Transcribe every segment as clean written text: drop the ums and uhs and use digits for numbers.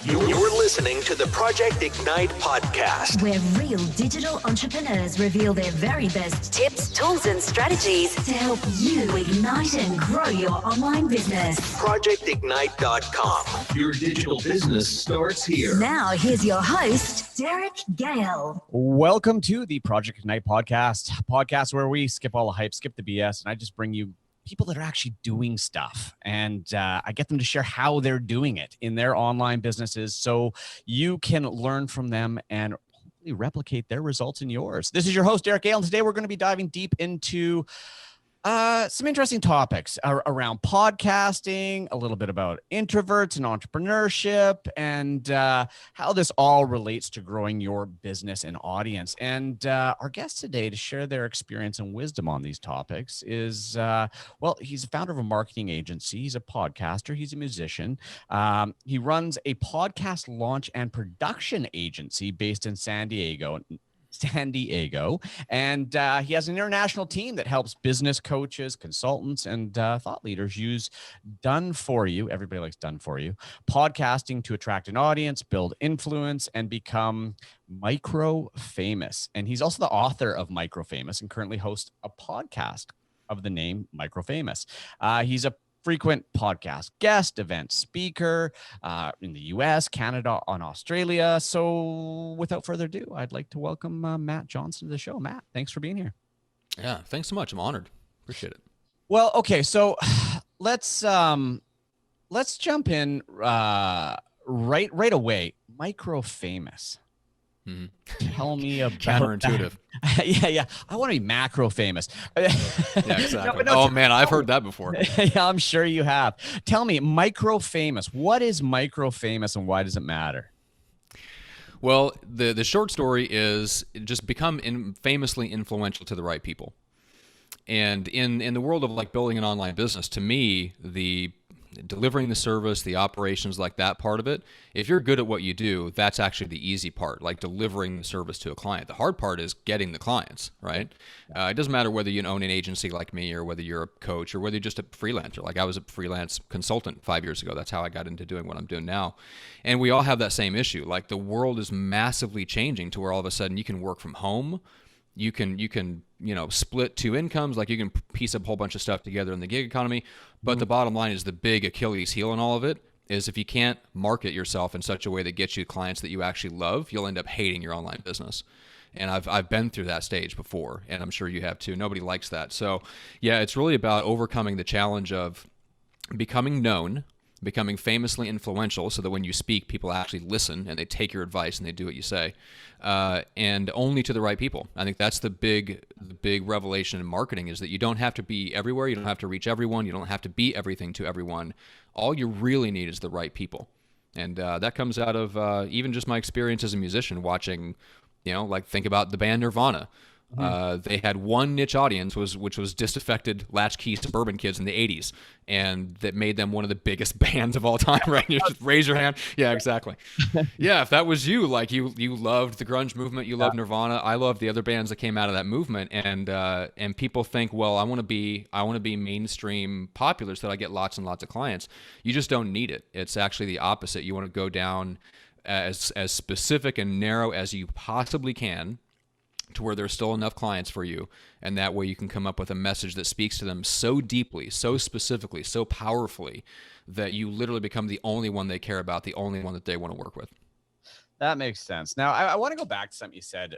You're listening to the Project Ignite podcast, where real digital entrepreneurs reveal their very best tips, tools, and strategies to help you ignite and grow your online business. ProjectIgnite.com. Your digital business starts here. Now, here's your host, Derek Gale. Welcome to the Project Ignite podcast where we skip all the hype, skip the BS, and I just bring you people that are actually doing stuff, and I get them to share how they're doing it in their online businesses so you can learn from them and hopefully replicate their results in yours. This is your host, Derek Gale, and today we're going to be diving deep into some interesting topics around podcasting, a little bit about introverts and entrepreneurship, and how this all relates to growing your business and audience. And our guest today to share their experience and wisdom on these topics is, well, he's a founder of a marketing agency. He's a podcaster. He's a musician. He runs a podcast launch and production agency based in San Diego, and he has an international team that helps business coaches, consultants, and thought leaders use done for you. Everybody likes done for you podcasting to attract an audience, build influence, and become micro-famous. And he's also the author of MicroFamous and currently hosts a podcast of the name MicroFamous. He's a frequent podcast guest, event speaker in the US, Canada, and Australia. So without further ado, I'd like to welcome Matt Johnson to the show. Matt, thanks for being here. Yeah, thanks so much. I'm honored. Appreciate it. Well, okay, so let's jump in right away. MicroFamous. Mm-hmm. Tell me about counterintuitive. Yeah. I want to be macro famous. Yeah, exactly. Oh man, I've heard that before. Yeah, I'm sure you have. Tell me, MicroFamous. What is MicroFamous and why does it matter? Well, the short story is just become famously influential to the right people. And in the world of like building an online business, to me, the delivering the service, the operations, like that part of it, if you're good at what you do, that's actually the easy part, like delivering the service to a client. The hard part is getting the clients, right? It doesn't matter whether you own an agency like me or whether you're a coach or whether you're just a freelancer. Like I was a freelance consultant 5 years ago. That's how I got into doing what I'm doing now. And we all have that same issue. Like the world is massively changing to where all of a sudden you can work from home. You can split two incomes, like you can piece up a whole bunch of stuff together in the gig economy. But the bottom line is the big Achilles heel in all of it is if you can't market yourself in such a way that gets you clients that you actually love, you'll end up hating your online business. And I've been through that stage before, and I'm sure you have too. Nobody likes that. So yeah, it's really about overcoming the challenge of becoming known, becoming famously influential so that when you speak, people actually listen and they take your advice and they do what you say, and only to the right people. I think that's the big revelation in marketing is that you don't have to be everywhere. You don't have to reach everyone. You don't have to be everything to everyone. All you really need is the right people. And that comes out of even just my experience as a musician watching, like think about the band Nirvana. They had one niche audience, which was disaffected latchkey suburban kids in the 80s, and that made them one of the biggest bands of all time, right? You just raise your hand. Yeah, exactly. Yeah, if that was you, like you loved the grunge movement, you loved Nirvana, I loved the other bands that came out of that movement, and people think, well, I want to be mainstream popular so that I get lots and lots of clients. You just don't need it. It's actually the opposite. You want to go down as specific and narrow as you possibly can, to where there's still enough clients for you, and that way you can come up with a message that speaks to them so deeply, so specifically, so powerfully that you literally become the only one they care about, the only one that they want to work with. That makes sense. Now, I want to go back to something you said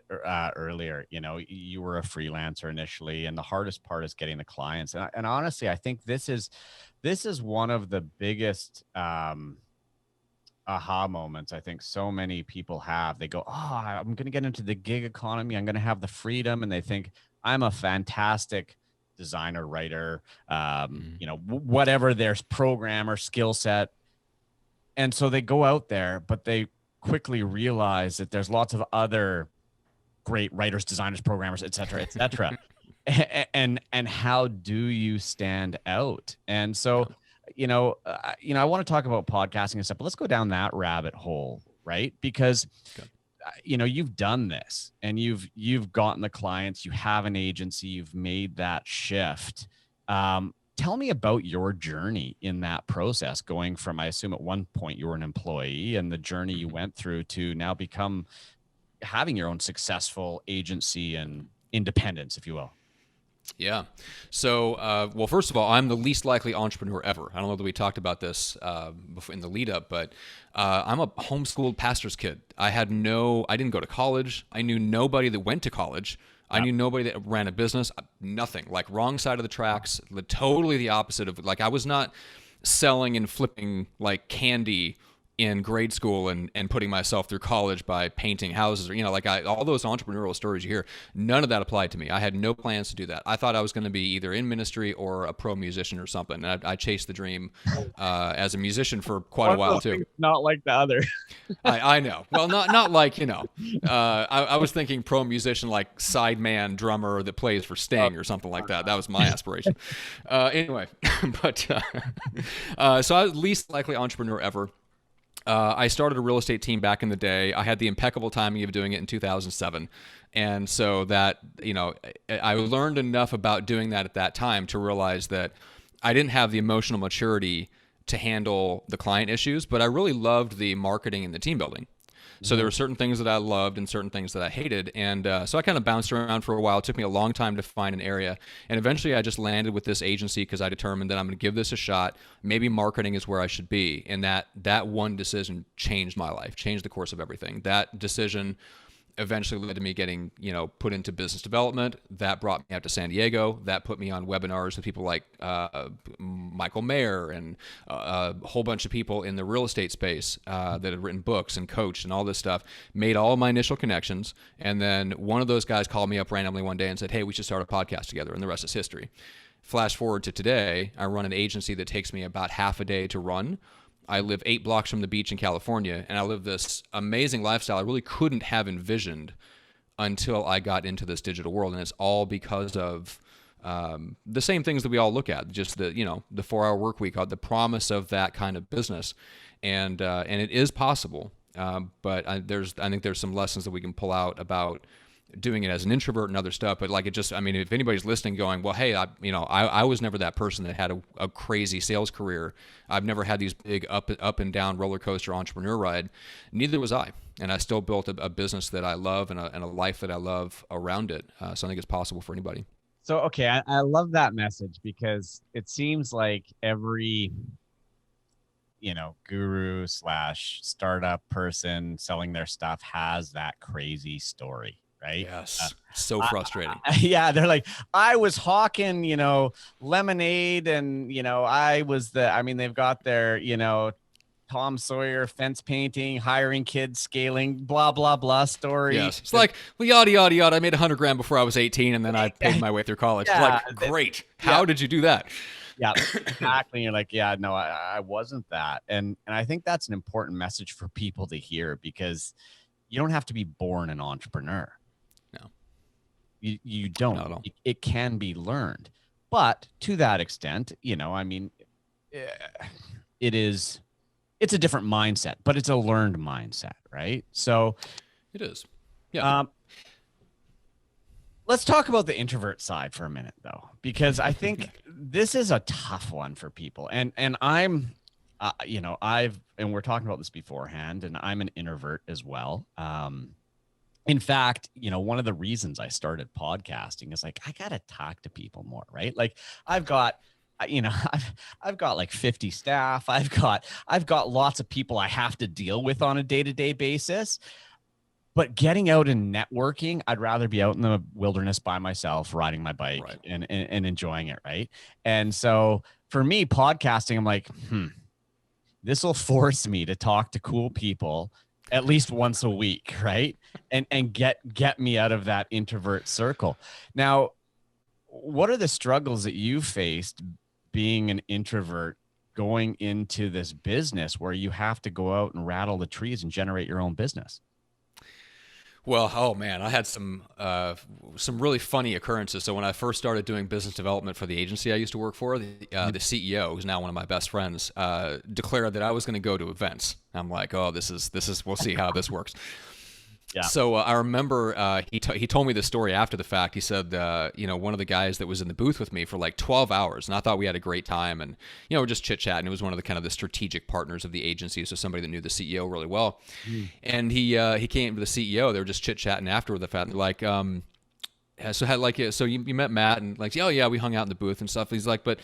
earlier. You were a freelancer initially, and the hardest part is getting the clients. And honestly, I think this is one of the biggest aha moments I think so many people have. They go, I'm going to get into the gig economy. I'm going to have the freedom. And they think I'm a fantastic designer, writer, whatever their programmer skill set. And so they go out there, but they quickly realize that there's lots of other great writers, designers, programmers, et cetera, et cetera. and how do you stand out? And so I want to talk about podcasting and stuff, but let's go down that rabbit hole, right? Because, you've done this and you've gotten the clients, you have an agency, you've made that shift. tell me about your journey in that process, going from, I assume at one point you were an employee, and the journey you went through to now become having your own successful agency and independence, if you will. Yeah. So, well, first of all, I'm the least likely entrepreneur ever. I don't know that we talked about this before in the lead up, but I'm a homeschooled pastor's kid. I didn't go to college. I knew nobody that went to college. I knew nobody that ran a business. Nothing. Like, wrong side of the tracks. Totally the opposite of, like, I was not selling and flipping like candy in grade school and putting myself through college by painting houses, or, all those entrepreneurial stories you hear, none of that applied to me. I had no plans to do that. I thought I was going to be either in ministry or a pro musician or something. And I chased the dream as a musician for quite a while too. Not like the other. I know. Well, not like, I was thinking pro musician, like sideman drummer that plays for Sting or something like that. That was my aspiration. Anyway, but so I was least likely entrepreneur ever. I started a real estate team back in the day. I had the impeccable timing of doing it in 2007. And so that, I learned enough about doing that at that time to realize that I didn't have the emotional maturity to handle the client issues, but I really loved the marketing and the team building. So there were certain things that I loved and certain things that I hated. And so I kind of bounced around for a while. It took me a long time to find an area. And eventually I just landed with this agency because I determined that I'm going to give this a shot. Maybe marketing is where I should be. And that one decision changed my life, changed the course of everything. That decision eventually led to me getting, put into business development. That brought me out to San Diego. That put me on webinars with people like Michael Mayer and a whole bunch of people in the real estate space that had written books and coached and all this stuff. Made all of my initial connections. And then one of those guys called me up randomly one day and said, hey, we should start a podcast together. And the rest is history. Flash forward to today, I run an agency that takes me about half a day to run. I live 8 blocks from the beach in California, and I live this amazing lifestyle I really couldn't have envisioned until I got into this digital world. And it's all because of the same things that we all look at, just the 4-hour work week, the promise of that kind of business. And it is possible. But I think there's some lessons that we can pull out about doing it as an introvert and other stuff. But if anybody's listening going, well, hey, I was never that person that had a crazy sales career. I've never had these big up and down roller coaster entrepreneur ride. Neither was I. And I still built a business that I love and a life that I love around it. So I think it's possible for anybody. So, okay. I love that message because it seems like every, guru / startup person selling their stuff has that crazy story. Right. Yes. So frustrating. Yeah. They're like, I was hawking, lemonade and, they've got their, Tom Sawyer fence painting, hiring kids, scaling, blah, blah, blah story. Yes. It's like, well, yada, yada, yada. I made $100,000 before I was 18 and then I paid my way through college. Yeah, like, great. How did you do that? Yeah, exactly. You're like, yeah, no, I wasn't that. And I think that's an important message for people to hear because you don't have to be born an entrepreneur. No. You don't. Not at all. It can be learned. But to that extent, it's a different mindset, but it's a learned mindset, right? So it is. Yeah. Let's talk about the introvert side for a minute, though, because I think this is a tough one for people. And I'm, and we're talking about this beforehand, and I'm an introvert as well. In fact, one of the reasons I started podcasting is like, I got to talk to people more, right? Like I've got like 50 staff. I've got lots of people I have to deal with on a day-to-day basis. But getting out and networking, I'd rather be out in the wilderness by myself, riding my bike and enjoying it, right? And so for me, podcasting, I'm like, this will force me to talk to cool people at least once a week, right? And get me out of that introvert circle. Now, what are the struggles that you faced being an introvert going into this business where you have to go out and rattle the trees and generate your own business? Well, oh man, I had some really funny occurrences. So when I first started doing business development for the agency I used to work for, the CEO, who's now one of my best friends, declared that I was going to go to events. I'm like, oh, this is we'll see how this works. Yeah. So I remember he told me the story after the fact. He said, one of the guys that was in the booth with me for like 12 hours, and I thought we had a great time, and we're just chit chatting. It was one of the kind of the strategic partners of the agency, so somebody that knew the CEO really well. And he came to the CEO. They were just chit chatting after the fact. Like, so you met Matt, and like, oh yeah, we hung out in the booth and stuff. He's like, but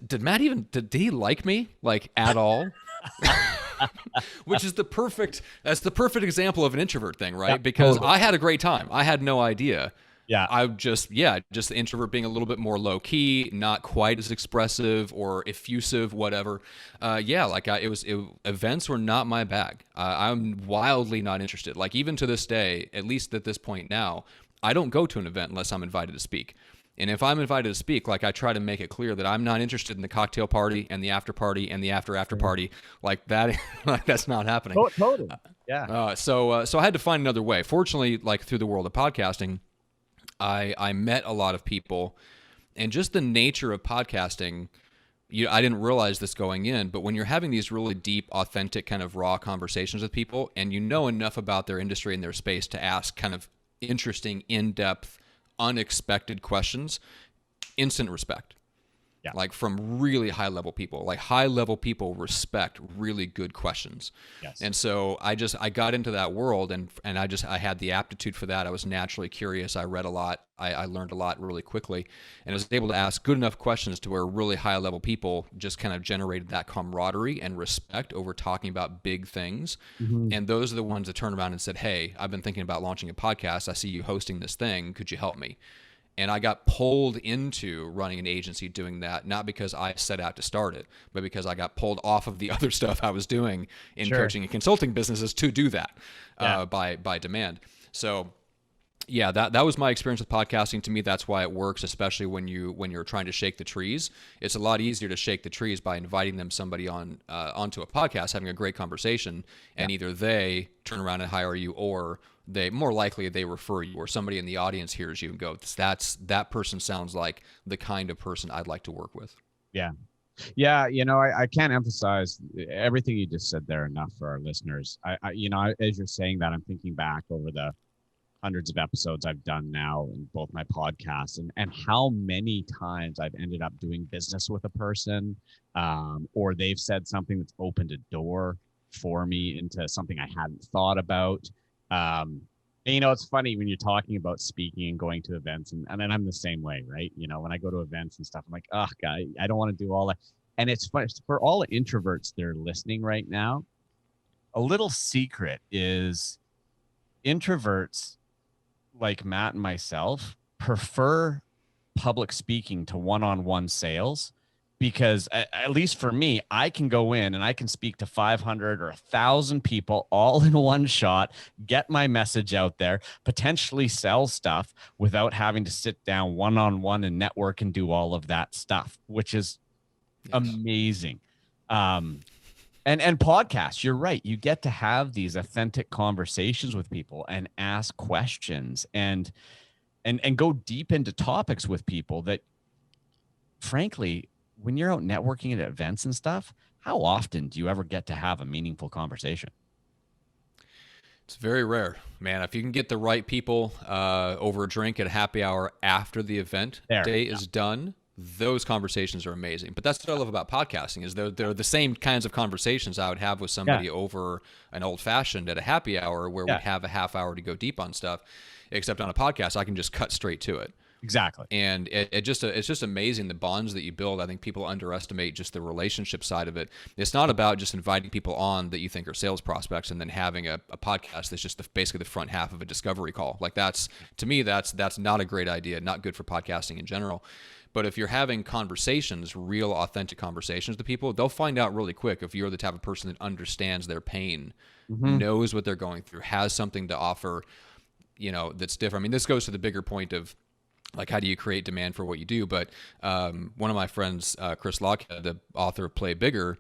did Matt did he like me like at all? Which is the perfect example of an introvert thing, right? Yeah, because totally. I had a great time. I had no idea. Yeah. Just the introvert being a little bit more low key, not quite as expressive or effusive, whatever. Events were not my bag. I'm wildly not interested. Like even to this day, at least at this point now, I don't go to an event unless I'm invited to speak. And if I'm invited to speak, like I try to make it clear that I'm not interested in the cocktail party and the after party and the after party like that. Like that's not happening. Totally. Yeah. So I had to find another way. Fortunately, like through the world of podcasting, I met a lot of people, and just the nature of podcasting, I didn't realize this going in, but when you're having these really deep, authentic, kind of raw conversations with people, and you know enough about their industry and their space to ask kind of interesting, in-depth, unexpected questions, instant respect. Yeah. Like from really high level people. Like high level people respect really good questions. Yes. And so I got into that world, and I had the aptitude for that. I was naturally curious. I read a lot. I learned a lot really quickly, and I was able to ask good enough questions to where really high level people just kind of generated that camaraderie and respect over talking about big things. Mm-hmm. And those are the ones that turned around and said, hey, I've been thinking about launching a podcast. I see you hosting this thing. Could you help me? And I got pulled into running an agency doing that, not because I set out to start it, but because I got pulled off of the other stuff I was doing in coaching and consulting businesses to do that by demand. So yeah, that was my experience with podcasting. To me, that's why it works, especially when you're trying to shake the trees. It's a lot easier to shake the trees by inviting somebody onto a podcast, having a great conversation, and either they turn around and hire you, or they refer you, or somebody in the audience hears you and goes, that person sounds like the kind of person I'd like to work with. Yeah. Yeah. I can't emphasize everything you just said there enough for our listeners. As you're saying that, I'm thinking back over the hundreds of episodes I've done now in both my podcasts, and how many times I've ended up doing business with a person, or they've said something that's opened a door for me into something I hadn't thought about. And it's funny when you're talking about speaking and going to events, and then I'm the same way, right? When I go to events and stuff, I'm like, oh God, I don't want to do all that. And it's funny for all the introverts that are listening right now. A little secret is introverts like Matt and myself prefer public speaking to one-on-one sales, because at least for me, I can go in and I can speak to 500 or 1,000 people all in one shot, get my message out there, potentially sell stuff without having to sit down one-on-one and network and do all of that stuff, which is amazing. And podcasts, you're right. You get to have these authentic conversations with people and ask questions and go deep into topics with people that, frankly, when you're out networking at events and stuff, how often do you ever get to have a meaningful conversation? It's very rare, man. If you can get the right people over a drink at a happy hour after the event day is done, those conversations are amazing. But that's what I love about podcasting, is they're the same kinds of conversations I would have with somebody over an old fashioned at a happy hour, where we'd have a half hour to go deep on stuff, except on a podcast, I can just cut straight to it. Exactly. And it's just amazing the bonds that you build. I think people underestimate just the relationship side of it. It's not about just inviting people on that you think are sales prospects and then having a podcast that's just basically the front half of a discovery call. Like to me, that's not a great idea, not good for podcasting in general. But if you're having conversations, real authentic conversations with people, they'll find out really quick if you're the type of person that understands their pain, knows what they're going through, has something to offer, that's different. I mean, this goes to the bigger point of, like, how do you create demand for what you do? But one of my friends, Chris Lockhead, the author of Play Bigger,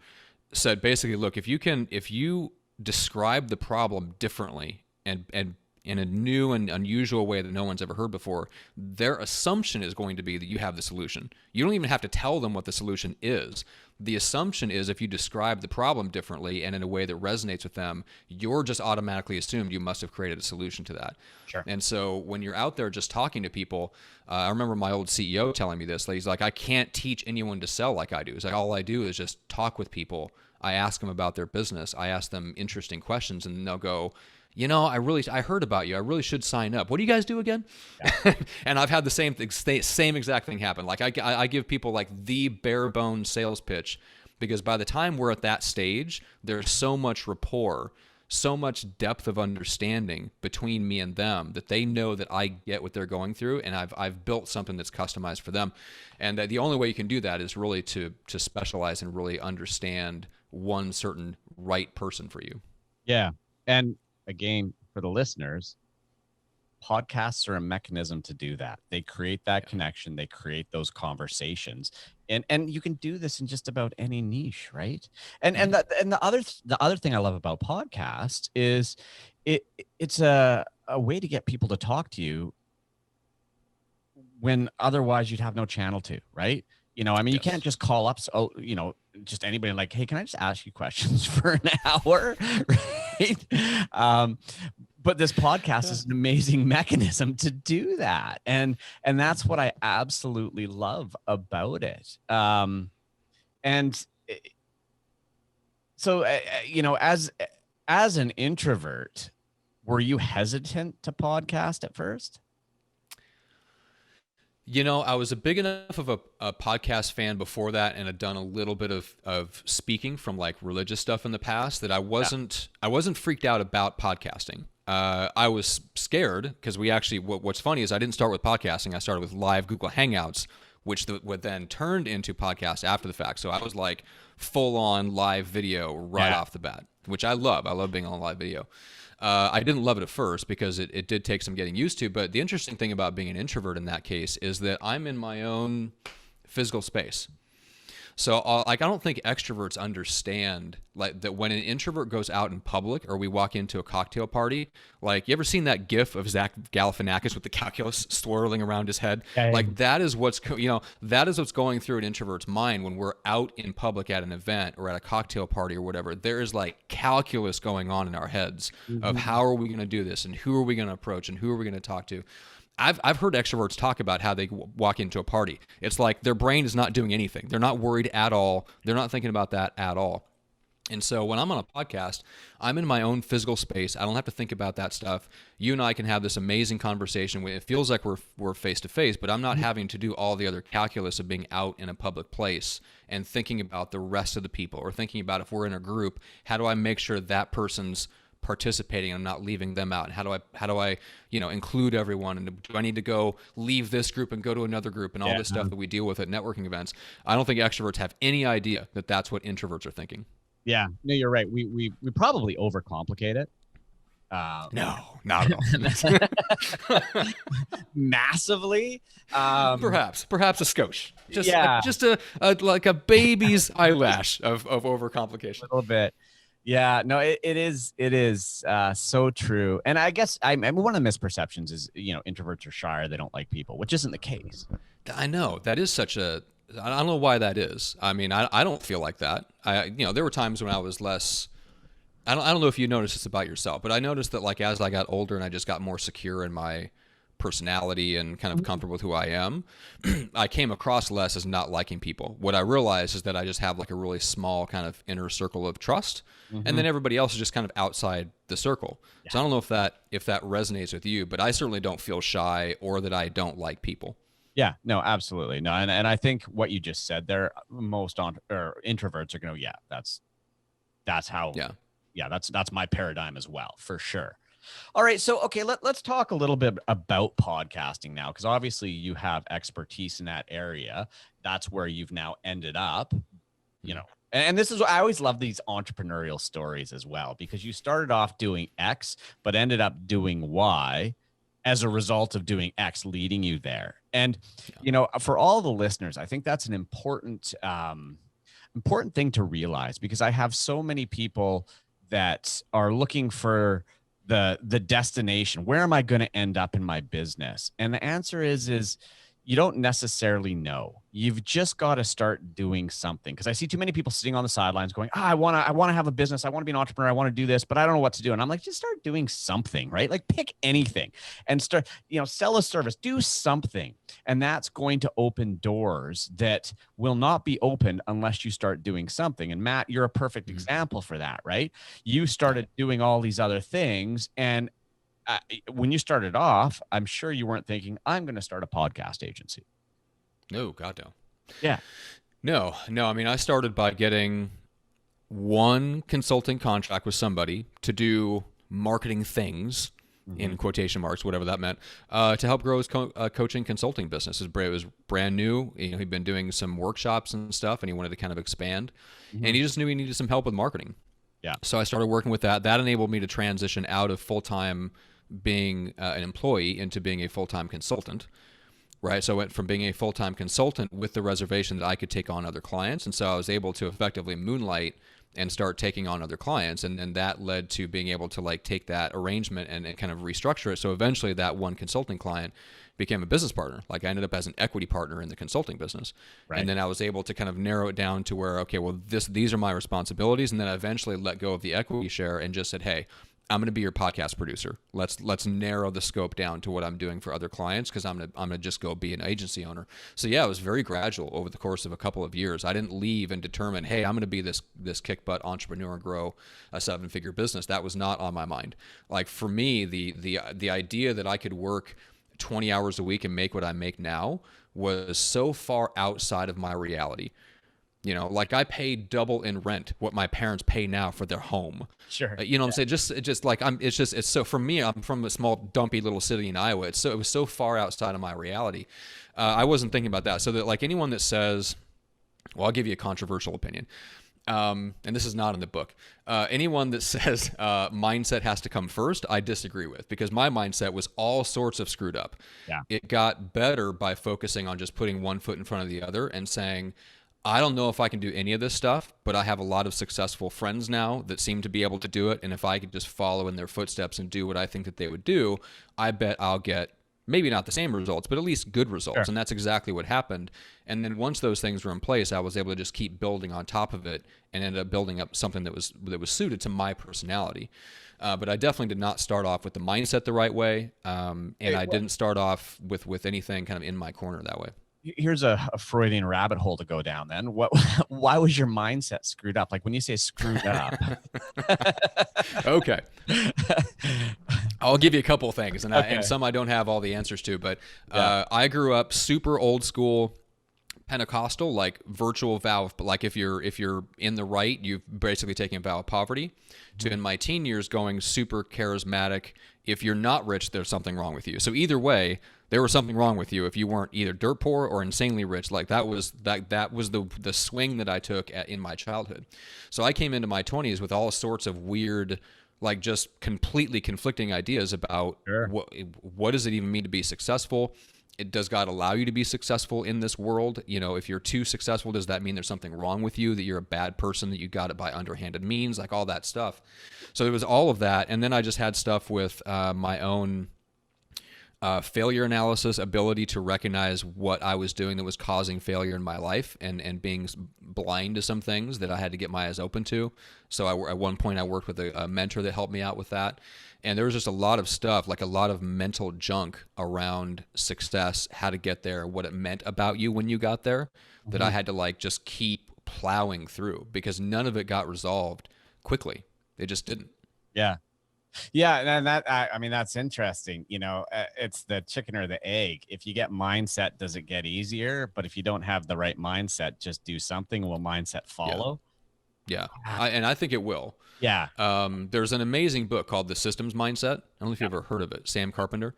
said basically, look, if you describe the problem differently and in a new and unusual way that no one's ever heard before, their assumption is going to be that you have the solution. You don't even have to tell them what the solution is. The assumption is if you describe the problem differently and in a way that resonates with them, you're just automatically assumed you must have created a solution to that. Sure. And so when you're out there just talking to people, I remember my old CEO telling me this. He's like, I can't teach anyone to sell like I do. It's like, all I do is just talk with people. I ask them about their business. I ask them interesting questions, and they'll go, you know, I heard about you. I really should sign up. What do you guys do again? Yeah. And I've had the same exact thing happen. Like I give people like the bare bones sales pitch, because by the time we're at that stage, there's so much rapport, so much depth of understanding between me and them that they know that I get what they're going through, and I've built something that's customized for them. And the only way you can do that is really to specialize and really understand one certain right person for you. Yeah. And again, for the listeners, podcasts are a mechanism to do that. They create that connection. They create those conversations, and you can do this in just about any niche, right? And the other thing I love about podcasts is it's a way to get people to talk to you when otherwise you'd have no channel to, right? You know, I mean, you can't just call up, just anybody like, hey, can I just ask you questions for an hour? Right. But this podcast is an amazing mechanism to do that. And that's what I absolutely love about it. So, as an introvert, were you hesitant to podcast at first? You know, I was a big enough of a podcast fan before that, and had done a little bit of speaking from like religious stuff in the past, that I wasn't freaked out about podcasting. I was scared because what's funny is I didn't start with podcasting. I started with live Google Hangouts, which would then turned into podcasts after the fact. So I was like full on live video right off the bat, which I love. I love being on live video. I didn't love it at first because it did take some getting used to. But the interesting thing about being an introvert in that case is that I'm in my own physical space. So I don't think extroverts understand like that when an introvert goes out in public or we walk into a cocktail party. Like, you ever seen that GIF of Zach Galifianakis with the calculus swirling around his head? Yeah. Like that is what's going through an introvert's mind when we're out in public at an event or at a cocktail party or whatever. There is like calculus going on in our heads of how are we going to do this and who are we going to approach and who are we going to talk to. I've heard extroverts talk about how they walk into a party. It's like their brain is not doing anything. They're not worried at all. They're not thinking about that at all. And so when I'm on a podcast, I'm in my own physical space. I don't have to think about that stuff. You and I can have this amazing conversation. It feels like we're face to face, but I'm not having to do all the other calculus of being out in a public place and thinking about the rest of the people, or thinking about if we're in a group, how do I make sure that person's participating and I'm not leaving them out? And how do I include everyone? And do I need to go leave this group and go to another group and all this stuff that we deal with at networking events? I don't think extroverts have any idea that that's what introverts are thinking. Yeah, no, you're right. We probably overcomplicate it. No, not at all. Massively. Perhaps a skosh. Just like a baby's eyelash of overcomplication. A little bit. Yeah, no, it is so true. And I guess I mean, one of the misperceptions is, introverts are shy or they don't like people, which isn't the case. I know that is I don't know why that is. I mean, I don't feel like that. There were times when I was less. I don't know if you noticed this about yourself, but I noticed that like as I got older and I just got more secure in my personality and kind of comfortable with who I am, I came across less as not liking people. What I realized is that I just have like a really small kind of inner circle of trust, and then everybody else is just kind of outside the circle. Yeah. So I don't know if that resonates with you, but I certainly don't feel shy or that I don't like people. Yeah, no, absolutely. No, and I think what you just said there, most introverts are going to, that's how, that's my paradigm as well, for sure. All right. So, okay, let's talk a little bit about podcasting now, because obviously you have expertise in that area. That's where you've now ended up, and this is, I always love these entrepreneurial stories as well, because you started off doing X, but ended up doing Y as a result of doing X leading you there. And, for all the listeners, I think that's an important thing to realize, because I have so many people that are looking for the destination. Where am I going to end up in my business? And the answer is you don't necessarily know. You've just got to start doing something. Because I see too many people sitting on the sidelines going, I want to have a business. I want to be an entrepreneur. I want to do this, but I don't know what to do. And I'm like, just start doing something, right? Like pick anything and start, sell a service, do something. And that's going to open doors that will not be opened unless you start doing something. And Matt, you're a perfect example for that, right? You started doing all these other things, and when you started off, I'm sure you weren't thinking, I'm going to start a podcast agency. No, God, no. Yeah. No. I mean, I started by getting one consulting contract with somebody to do marketing things, in quotation marks, whatever that meant, to help grow his coaching consulting business. It was brand new. He'd been doing some workshops and stuff, and he wanted to kind of expand. And he just knew he needed some help with marketing. Yeah. So I started working with that. That enabled me to transition out of full-time being an employee into being a full-time consultant, right? So I went from being a full-time consultant with the reservation that I could take on other clients. And so I was able to effectively moonlight and start taking on other clients. And that led to being able to like take that arrangement and kind of restructure it. So eventually that one consulting client became a business partner. Like I ended up as an equity partner in the consulting business. Right. And then I was able to kind of narrow it down to where, okay, well, these are my responsibilities. And then I eventually let go of the equity share and just said, hey, I'm going to be your podcast producer. Let's narrow the scope down to what I'm doing for other clients, because I'm gonna just go be an agency owner. So yeah, it was very gradual over the course of a couple of years. I didn't leave and determine, hey, I'm going to be this kick butt entrepreneur and grow a 7-figure business. That was not on my mind. Like for me, the idea that I could work 20 hours a week and make what I make now was so far outside of my reality. Like I pay double in rent what my parents pay now for their home. Sure. What I'm saying? It's so for me, I'm from a small dumpy little city in Iowa. It was so far outside of my reality. I wasn't thinking about that. So that like anyone that says, well, I'll give you a controversial opinion. And this is not in the book. Anyone that says mindset has to come first, I disagree with, because my mindset was all sorts of screwed up. Yeah. It got better by focusing on just putting one foot in front of the other and saying, I don't know if I can do any of this stuff, but I have a lot of successful friends now that seem to be able to do it. And if I could just follow in their footsteps and do what I think that they would do, I bet I'll get maybe not the same results, but at least good results. Sure. And that's exactly what happened. And then once those things were in place, I was able to just keep building on top of it and ended up building up something that was suited to my personality. But I definitely did not start off with the mindset the right way. And I didn't start off with anything kind of in my corner that way. Here's a Freudian rabbit hole to go down then. Why was your mindset screwed up? Like when you say screwed up. Okay. I'll give you a couple of things, and some I don't have all the answers to, but I grew up super old school Pentecostal, like virtual vow, but like if you're in the right, you've basically taken a vow of poverty, to in my teen years going super charismatic. If you're not rich, there's something wrong with you. So either way, there was something wrong with you if you weren't either dirt poor or insanely rich. Like that was the swing that I took in my childhood. So I came into my 20s with all sorts of weird, like just completely conflicting ideas about what does it even mean to be successful? Does God allow you to be successful in this world? If you're too successful, does that mean there's something wrong with you, that you're a bad person, that you got it by underhanded means, like all that stuff. So there was all of that. And then I just had stuff with my own failure analysis, ability to recognize what I was doing that was causing failure in my life, and being blind to some things that I had to get my eyes open to. So at one point I worked with a mentor that helped me out with that. And there was just a lot of stuff, like a lot of mental junk around success, how to get there, what it meant about you when you got there, that I had to like just keep plowing through, because none of it got resolved quickly. They just didn't. Yeah. Yeah. And that's interesting. It's the chicken or the egg. If you get mindset, does it get easier? But if you don't have the right mindset, just do something. Will mindset follow? Yeah. And I think it will. Yeah. There's an amazing book called The Systems Mindset. I don't know if you've ever heard of it. Sam Carpenter.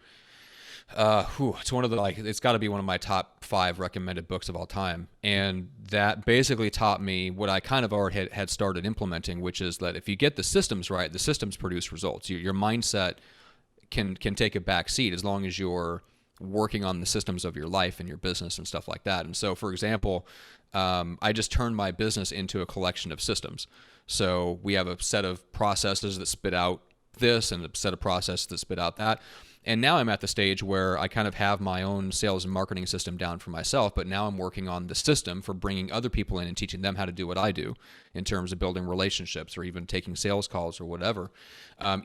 It's one of it's got to be one of my top 5 recommended books of all time. And that basically taught me what I kind of already had started implementing, which is that if you get the systems right, the systems produce results. Your mindset can take a back seat as long as you're working on the systems of your life and your business and stuff like that. And so, for example, I just turned my business into a collection of systems. So we have a set of processes that spit out this and a set of processes that spit out that. And now I'm at the stage where I kind of have my own sales and marketing system down for myself, but now I'm working on the system for bringing other people in and teaching them how to do what I do in terms of building relationships or even taking sales calls or whatever.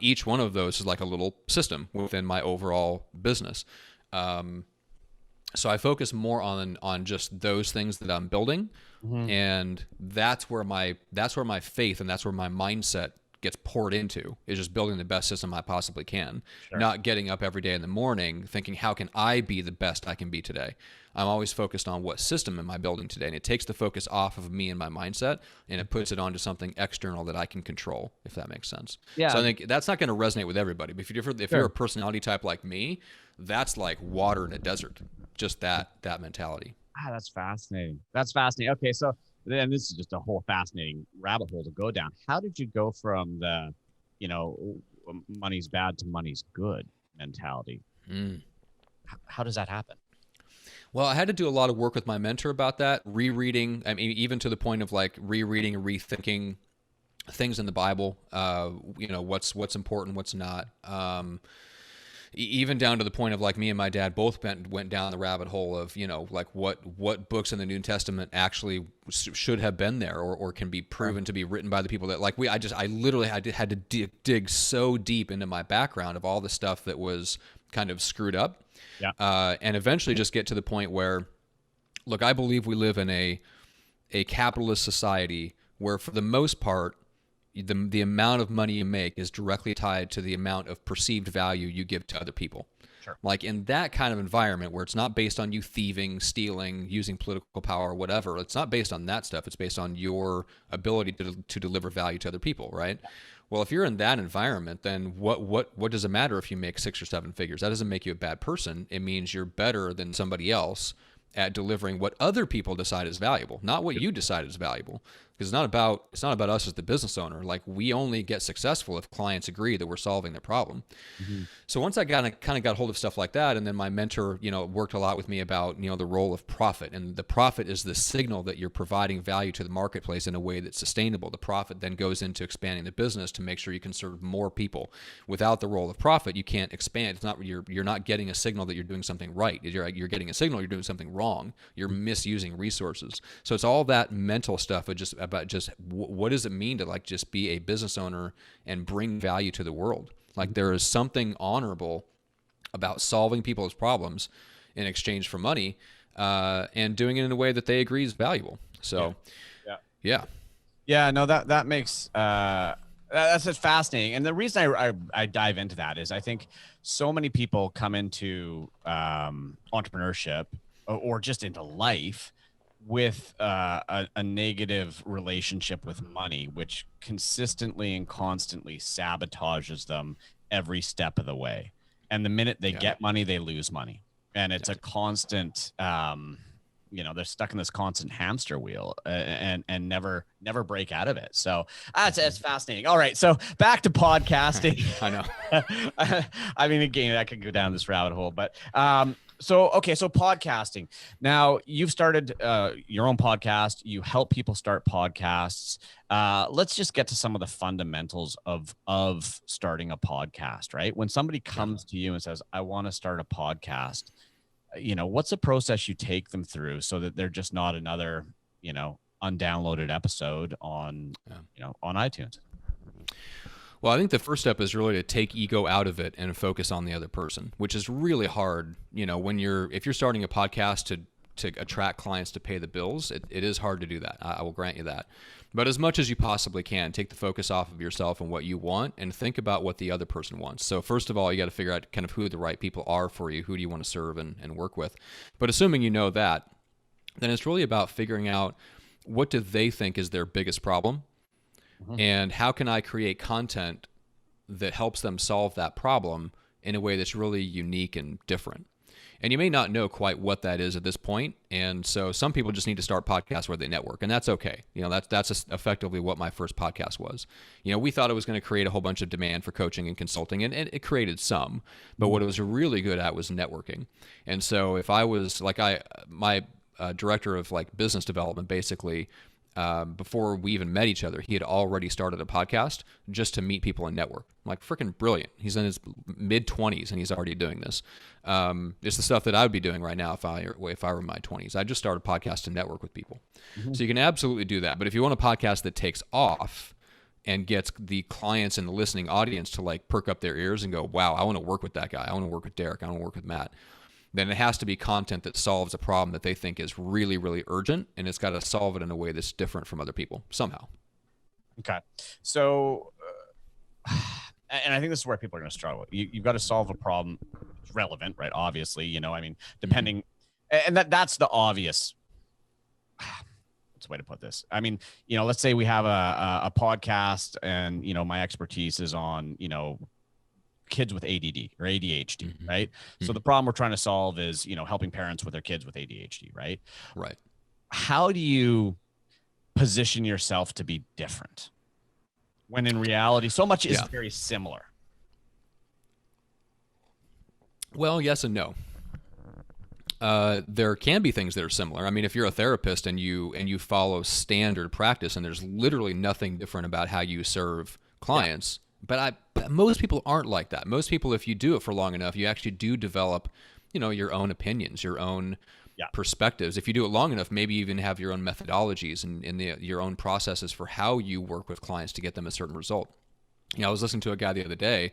Each one of those is like a little system within my overall business. So I focus more on just those things that I'm building, and that's where my faith and that's where my mindset gets poured into, is just building the best system I possibly can. Sure. Not getting up every day in the morning thinking, how can I be the best I can be today? I'm always focused on what system am I building today, and it takes the focus off of me and my mindset, and it puts it onto something external that I can control, if that makes sense. Yeah. So I think that's not going to resonate with everybody, but if you're a personality type like me, that's like water in a desert, just that mentality. That's fascinating. That's fascinating. Okay, so then this is just a whole fascinating rabbit hole to go down. How did you go from the, money's bad to money's good mentality? How does that happen? Well, I had to do a lot of work with my mentor about that, rereading, I mean, even to the point of like rereading, rethinking things in the Bible, what's important, what's not. Even down to the point of like me and my dad both went down the rabbit hole of, like what books in the New Testament actually should have been there or can be proven to be written by the people that like I literally had to dig so deep into my background of all the stuff that was kind of screwed up. Yeah. And eventually just get to the point where, look, I believe we live in a capitalist society where for the most part, the amount of money you make is directly tied to the amount of perceived value you give to other people. Sure. Like in that kind of environment where it's not based on you thieving, stealing, using political power, whatever. It's not based on that stuff. It's based on your ability to deliver value to other people, right? Yeah. Well, if you're in that environment, then what does it matter if you make 6 or 7 figures? That doesn't make you a bad person. It means you're better than somebody else at delivering what other people decide is valuable, not what you decide is valuable. Because it's not about us as the business owner. Like, we only get successful if clients agree that we're solving the problem. Mm-hmm. So once I kind of got hold of stuff like that, and then my mentor, worked a lot with me about, the role of profit. And the profit is the signal that you're providing value to the marketplace in a way that's sustainable. The profit then goes into expanding the business to make sure you can serve more people. Without the role of profit, you can't expand. It's not you're not getting a signal that you're doing something right. You're getting a signal you're doing something wrong. You're misusing resources. So it's all that mental stuff of just about just what does it mean to like just be a business owner and bring value to the world. Like, there is something honorable about solving people's problems in exchange for money, and doing it in a way that they agree is valuable. So yeah. No, that makes that's just fascinating. And the reason I dive into that is I think so many people come into entrepreneurship or just into life with a negative relationship with money, which consistently and constantly sabotages them every step of the way. And the minute they get money, they lose money. And it's a constant, they're stuck in this constant hamster wheel and never break out of it. So that's fascinating. All right. So back to podcasting. I know. I mean, again, I could go down this rabbit hole, but so podcasting. Now, you've started your own podcast. You help people start podcasts. Let's just get to some of the fundamentals of starting a podcast, right? When somebody comes to you and says, I want to start a podcast, what's the process you take them through so that they're just not another, undownloaded episode on iTunes? Well, I think the first step is really to take ego out of it and focus on the other person, which is really hard. If you're starting a podcast to attract clients to pay the bills, it is hard to do that. I will grant you that. But as much as you possibly can, take the focus off of yourself and what you want and think about what the other person wants. So first of all, you got to figure out kind of who the right people are for you. Who do you want to serve and work with? But assuming you know that, then it's really about figuring out what do they think is their biggest problem. And how can I create content that helps them solve that problem in a way that's really unique and different? And you may not know quite what that is at this point. And so some people just need to start podcasts where they network, and that's okay. That's effectively what my first podcast was. We thought it was going to create a whole bunch of demand for coaching and consulting, and it created some. But what it was really good at was networking. And so if I was like my director of like business development, basically, before we even met each other, he had already started a podcast just to meet people and network. I'm like, freaking brilliant. He's in his mid-20s and he's already doing this. It's the stuff that I would be doing right now if I were in my 20s. I just started a podcast to network with people. So you can absolutely do that. But if you want a podcast that takes off and gets the clients and the listening audience to like perk up their ears and go, wow, I want to work with that guy. I want to work with Derek. I want to work with Matt. Then it has to be content that solves a problem that they think is really, really urgent, and it's got to solve it in a way that's different from other people somehow. Okay. So, and I think this is where people are going to struggle. You've got to solve a problem relevant, right? Obviously, I mean, depending, and that's the obvious. What's the way to put this? I mean, let's say we have a podcast and, my expertise is on, kids with ADD or ADHD, right? So the problem we're trying to solve is, helping parents with their kids with ADHD, right? Right. How do you position yourself to be different when in reality so much is very similar? Well, yes and no. There can be things that are similar. I mean, if you're a therapist and you follow standard practice and there's literally nothing different about how you serve clients, but most people aren't like that. Most people, if you do it for long enough, you actually do develop, your own opinions, your own perspectives. If you do it long enough, maybe even have your own methodologies and your own processes for how you work with clients to get them a certain result. I was listening to a guy the other day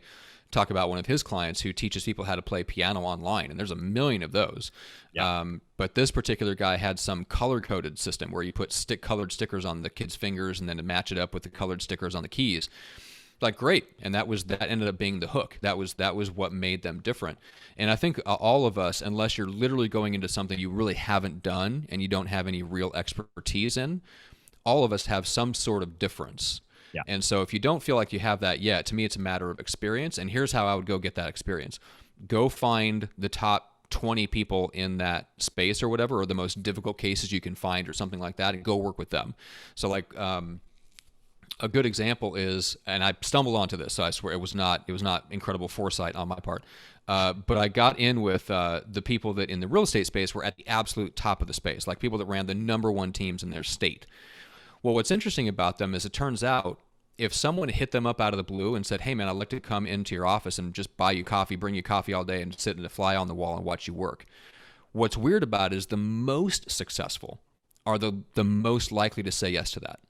talk about one of his clients who teaches people how to play piano online, and there's a million of those. But this particular guy had some color-coded system where you put colored stickers on the kids' fingers and then to match it up with the colored stickers on the keys. Like, great. And that ended up being the hook. That was what made them different. And I think all of us, unless you're literally going into something you really haven't done and you don't have any real expertise in, all of us have some sort of difference. Yeah. And so if you don't feel like you have that yet, to me, it's a matter of experience. And here's how I would go get that experience. Go find the top 20 people in that space or whatever, or the most difficult cases you can find or something like that, and go work with them. So like, a good example is, and I stumbled onto this, so I swear it was not incredible foresight on my part, but I got in with the people that in the real estate space were at the absolute top of the space, like people that ran the #1 teams in their state. Well, what's interesting about them is it turns out if someone hit them up out of the blue and said, hey man, I'd like to come into your office and just buy you coffee, bring you coffee all day and sit in a fly on the wall and watch you work. What's weird about it is the most successful are the most likely to say yes to that.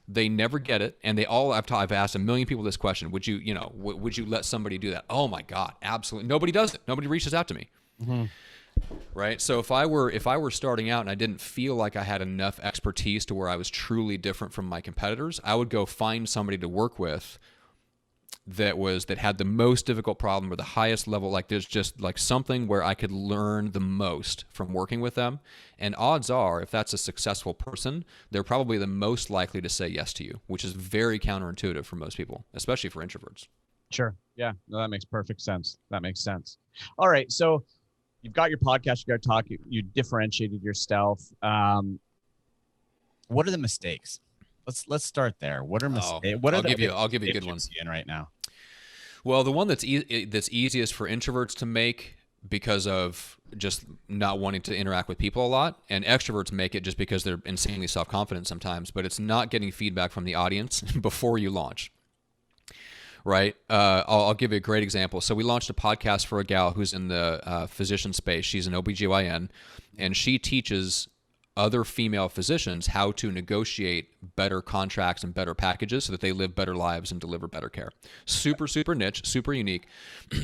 They never get it, and I've asked a million people this question. Would you let somebody do that? Oh my God, absolutely. Nobody does it. Nobody reaches out to me. Right? So if I were starting out and I didn't feel like I had enough expertise to where I was truly different from my competitors, I would go find somebody to work with that had the most difficult problem or the highest level. Like there's just like something where I could learn the most from working with them. And odds are, if that's a successful person, they're probably the most likely to say yes to you, which is very counterintuitive for most people, especially for introverts. Sure. Yeah. No, that makes perfect sense. That makes sense. All right. So you've got your podcast, you got to talk, you differentiated yourself. What are the mistakes? Let's start there. What are mistakes? I'll give you a good one right now. Well, the one that's easiest for introverts to make because of just not wanting to interact with people a lot, and extroverts make it just because they're insanely self-confident sometimes, but it's not getting feedback from the audience before you launch. Right? I'll give you a great example. So we launched a podcast for a gal who's in the physician space. She's an OBGYN, and she teaches other female physicians how to negotiate better contracts and better packages so that they live better lives and deliver better care. Super, super niche, super unique.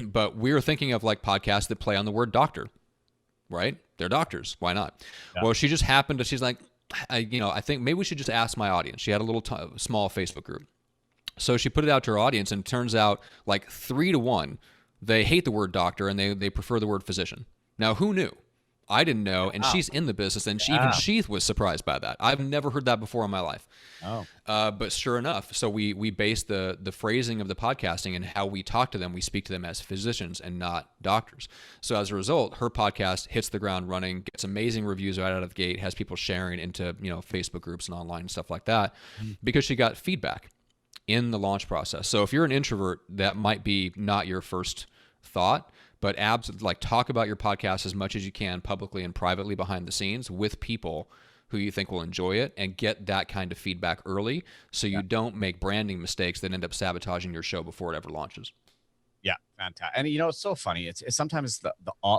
But we were thinking of like podcasts that play on the word doctor, right? They're doctors. Why not? Yeah. Well, she just happened to, she's like, I think maybe we should just ask my audience. She had a little small Facebook group. So she put it out to her audience, and it turns out like 3-1, they hate the word doctor and they prefer the word physician. Now, who knew? I didn't know, and she's in the business, and she was surprised by that. I've never heard that before in my life. But sure enough, so we base the phrasing of the podcasting and how we talk to them, we speak to them as physicians and not doctors. So as a result, her podcast hits the ground running, gets amazing reviews right out of the gate, has people sharing into Facebook groups and online and stuff like that, because she got feedback in the launch process. So if you're an introvert, that might be not your first thought, but talk about your podcast as much as you can publicly and privately behind the scenes with people who you think will enjoy it, and get that kind of feedback early so you don't make branding mistakes that end up sabotaging your show before it ever launches. Yeah, fantastic. And it's so funny. It's sometimes the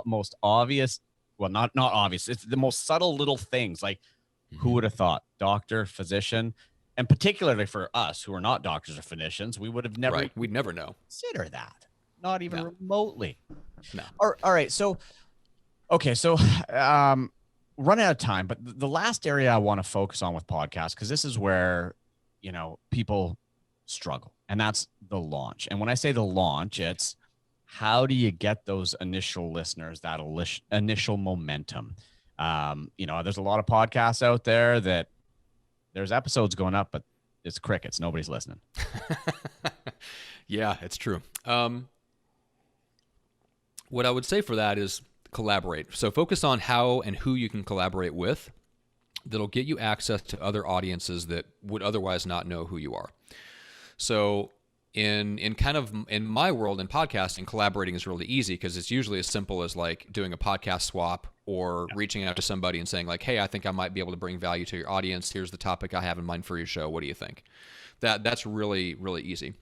most obvious, well, not obvious. It's the most subtle little things. Like, who would have thought? Doctor, physician, and particularly for us who are not doctors or physicians, we would have never. Right. We'd never know. Consider that. Not even remotely. No. All right. So, okay. So, run out of time, but the last area I want to focus on with podcasts, because this is where, people struggle, and that's the launch. And when I say the launch, it's how do you get those initial listeners, that initial momentum? There's a lot of podcasts out there that there's episodes going up, but it's crickets. Nobody's listening. Yeah, it's true. What I would say for that is collaborate. So focus on how and who you can collaborate with that'll get you access to other audiences that would otherwise not know who you are. So in my world in podcasting, collaborating is really easy because it's usually as simple as like doing a podcast swap or reaching out to somebody and saying like, hey, I think I might be able to bring value to your audience. Here's the topic I have in mind for your show. What do you think? That's really, really easy.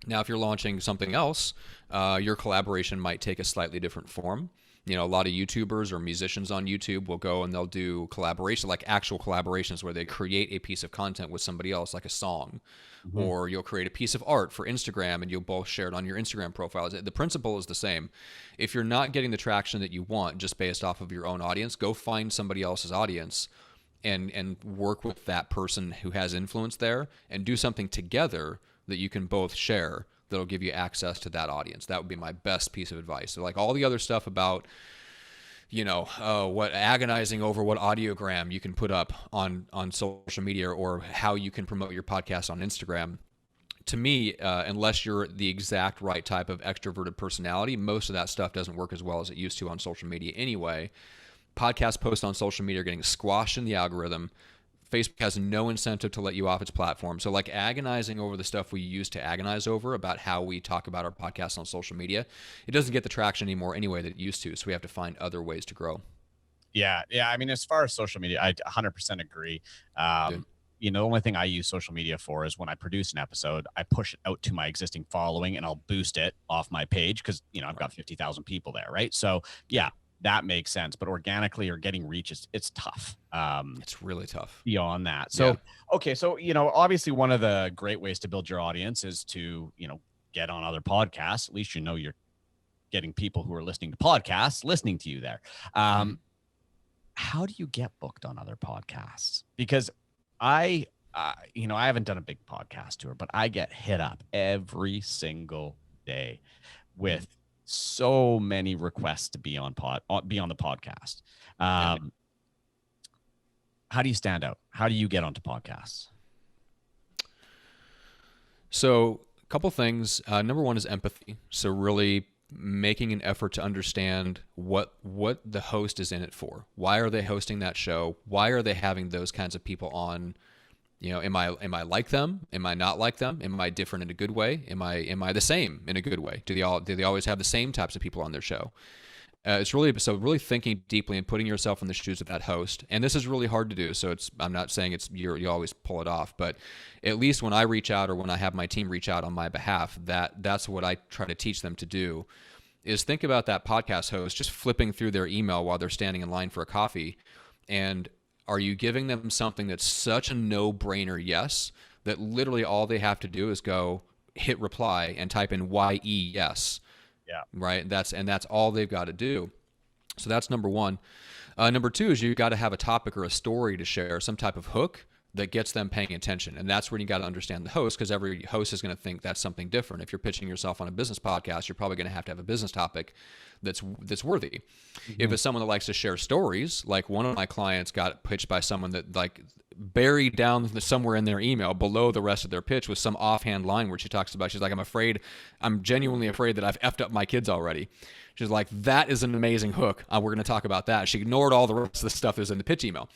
Now, if you're launching something else, your collaboration might take a slightly different form. A lot of YouTubers or musicians on YouTube will go and they'll do collaboration, like actual collaborations where they create a piece of content with somebody else, like a song, or you'll create a piece of art for Instagram and you'll both share it on your Instagram profiles. The principle is the same. If you're not getting the traction that you want just based off of your own audience, go find somebody else's audience and work with that person who has influence there and do something together that you can both share that'll give you access to that audience. That would be my best piece of advice. So like all the other stuff about, what agonizing over what audiogram you can put up on social media or how you can promote your podcast on Instagram. To me, unless you're the exact right type of extroverted personality, most of that stuff doesn't work as well as it used to on social media anyway. Podcast posts on social media are getting squashed in the algorithm. Facebook has no incentive to let you off its platform. So like agonizing over the stuff we used to agonize over about how we talk about our podcast on social media, it doesn't get the traction anymore anyway that it used to. So we have to find other ways to grow. Yeah. I mean, as far as social media, I 100% agree. The only thing I use social media for is when I produce an episode, I push it out to my existing following and I'll boost it off my page because, I've got 50,000 people there, right? So yeah, that makes sense. But organically or getting reach, it's tough. It's really tough beyond that. So, okay. So, obviously one of the great ways to build your audience is to, get on other podcasts. At least, you're getting people who are listening to podcasts, listening to you there. How do you get booked on other podcasts? Because I haven't done a big podcast tour, but I get hit up every single day with so many requests to be on the podcast. How do you stand out? How do you get onto podcasts? So a couple things. Number one is empathy. So really making an effort to understand what the host is in it for. Why are they hosting that show? Why are they having those kinds of people on? Am I like them? Am I not like them? Am I different in a good way? Am I the same in a good way? Do they always have the same types of people on their show? It's really thinking deeply and putting yourself in the shoes of that host. And this is really hard to do. So I'm not saying you always pull it off, but at least when I reach out or when I have my team reach out on my behalf, that's what I try to teach them to do is think about that podcast host just flipping through their email while they're standing in line for a coffee. And are you giving them something that's such a no-brainer yes that literally all they have to do is go hit reply and type in YE yes. Yeah. Right. That's all they've got to do. So that's number one. Number two is you've got to have a topic or a story to share, some type of hook that gets them paying attention. And that's when you got to understand the host, because every host is going to think that's something different. If you're pitching yourself on a business podcast, you're probably going to have a business topic that's worthy. If it's someone that likes to share stories, like one of my clients got pitched by someone that like buried down somewhere in their email below the rest of their pitch with some offhand line where she talks about, she's like, I'm genuinely afraid that I've effed up my kids already. She's like, that is an amazing hook. We're going to talk about that. She ignored all the rest of the stuff that was in the pitch email.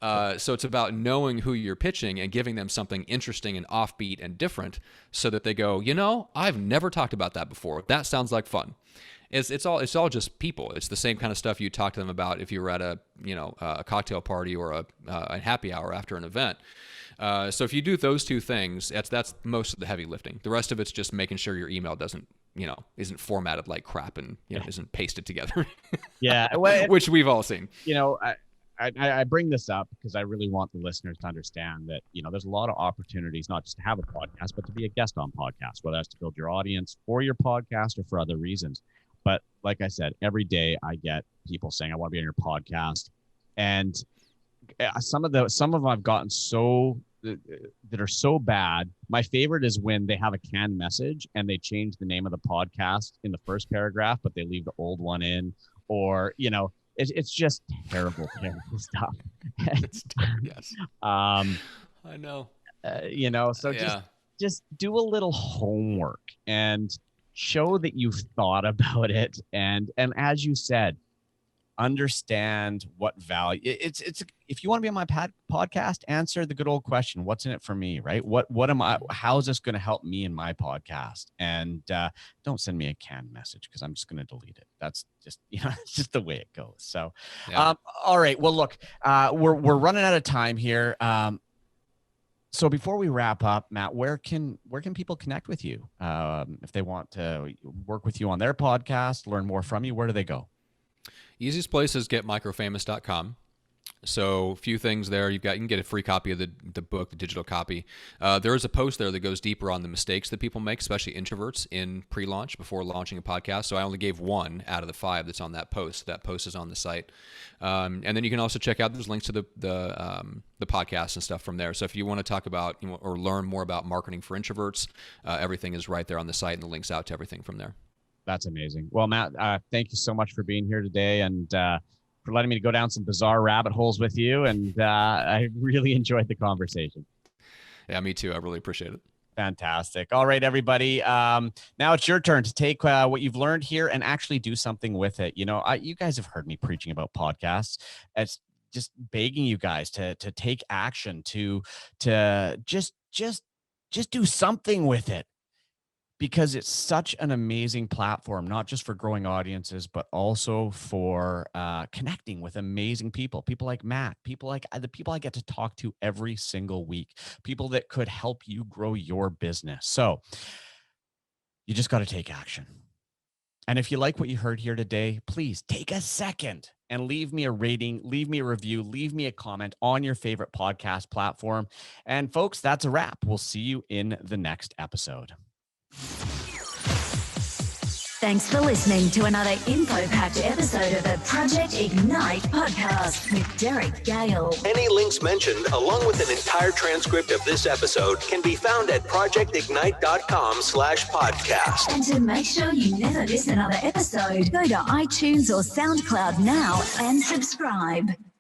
So it's about knowing who you're pitching and giving them something interesting and offbeat and different so that they go, I've never talked about that before. That sounds like fun. It's all just people. It's the same kind of stuff you talk to them about if you were at a cocktail party or a happy hour after an event. So if you do those two things, that's most of the heavy lifting. The rest of it's just making sure your email isn't formatted like crap and isn't pasted together. Yeah, which we've all seen. I bring this up because I really want the listeners to understand that, there's a lot of opportunities, not just to have a podcast, but to be a guest on podcasts, whether that's to build your audience for your podcast or for other reasons. But like I said, every day I get people saying, I want to be on your podcast. And some of them I've gotten that are so bad. My favorite is when they have a canned message and they change the name of the podcast in the first paragraph, but they leave the old one in, or, it's just terrible stuff. Yes. I know. So just do a little homework and show that you've thought about it. And as you said, understand what value it's if you want to be on my podcast, answer the good old question, what's in it for me, right? What am I, how is this going to help me in my podcast? And don't send me a canned message, because I'm just going to delete it. That's just it's just the way it goes. So all right, well, look, we're running out of time here. So before we wrap up, Matt, where can people connect with you if they want to work with you on their podcast, learn more from you? Where do they go? Easiest place is getmicrofamous.com. So a few things there. You can get a free copy of the book, the digital copy. There is a post there that goes deeper on the mistakes that people make, especially introverts, in pre-launch before launching a podcast. So I only gave 1 out of the 5 that's on that post. That post is on the site. And then you can also check out, there's links to the podcast and stuff from there. So if you want to talk about or learn more about marketing for introverts, everything is right there on the site, and the links out to everything from there. That's amazing. Well, Matt, thank you so much for being here today, and for letting me go down some bizarre rabbit holes with you. And I really enjoyed the conversation. Yeah, me too. I really appreciate it. Fantastic. All right, everybody. Now it's your turn to take what you've learned here and actually do something with it. You guys have heard me preaching about podcasts. It's just begging you guys to take action, to just do something with it. Because it's such an amazing platform, not just for growing audiences, but also for connecting with amazing people like Matt, people like the people I get to talk to every single week, people that could help you grow your business. So you just got to take action. And if you like what you heard here today, please take a second and leave me a rating, leave me a review, leave me a comment on your favorite podcast platform. And folks, that's a wrap. We'll see you in the next episode. Thanks for listening to another info-packed episode of the Project Ignite podcast with Derek Gale. Any links mentioned, along with an entire transcript of this episode, can be found at projectignite.com/podcast. And to make sure you never miss another episode, go to iTunes or SoundCloud now and subscribe.